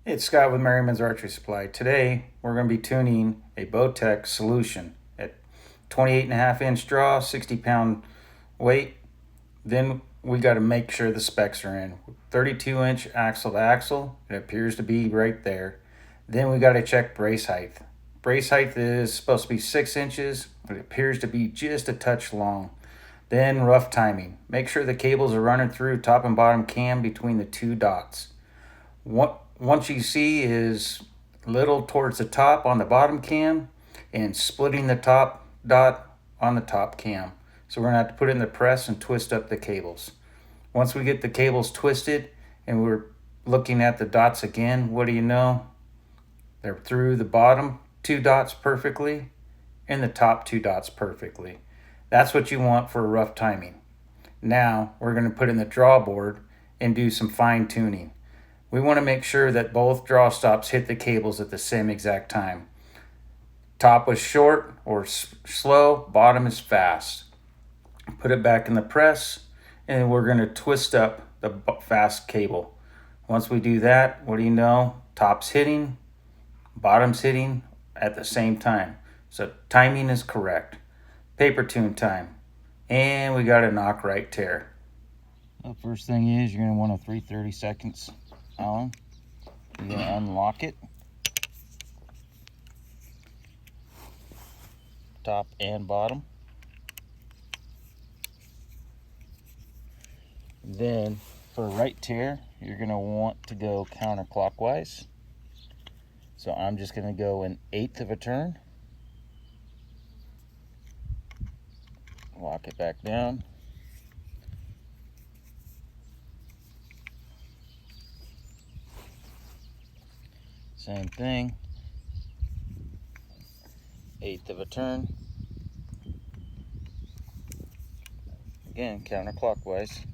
It's Scott with Merriman's Archery Supply. Today we're going to be tuning a Bowtech solution at 28.5-inch draw, 60-pound weight. Then we got to make sure the specs are in. 32-inch axle to axle. It appears to be right there. Then we got to check brace height. Brace height is supposed to be 6 inches. It appears to be just a touch long. Then rough timing. Make sure the cables are running through top and bottom cam between the two dots. Once you see is little towards the top on the bottom cam and splitting the top dot on the top cam. So we're going to have to put it in the press and twist up the cables. Once we get the cables twisted and we're looking at the dots again, what do you know? They're through the bottom two dots perfectly and the top two dots perfectly. That's what you want for rough timing. Now we're going to put in the draw board and do some fine tuning. We want to make sure that both draw stops hit the cables at the same exact time. Top was short or slow, bottom is fast. Put it back in the press and we're going to twist up the fast cable. Once we do that, what do you know? Top's hitting, bottom's hitting at the same time. So timing is correct. Paper tune time. And we got a knock right tear. The first thing is you're going to want a 3/32 Allen. You're going to unlock it, top and bottom. Then for a right tear, you're going to want to go counterclockwise. So I'm just going to go 1/8 of a turn. Lock it back down. Same thing. 1/8 of a turn. Again, counterclockwise.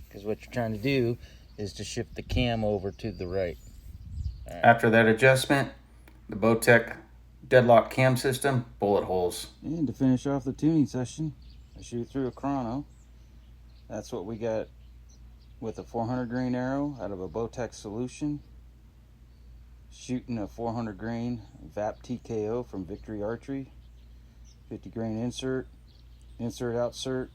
Because what you're trying to do is to shift the cam over to the right. Right. After that adjustment, the Bowtech Deadlock cam system, bullet holes. And to finish off the tuning session, I shoot through a chrono. That's what we got with a 400 grain arrow out of a Bowtech solution. Shooting a 400 grain VAP TKO from Victory Archery. 50 grain insert, outsert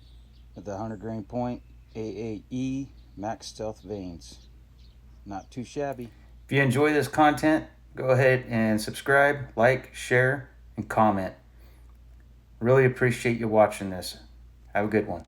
with the 100 grain point. AAE Max Stealth Vanes. Not too shabby. If you enjoy this content, go ahead and subscribe, like, share, and comment. Really appreciate you watching this. Have a good one.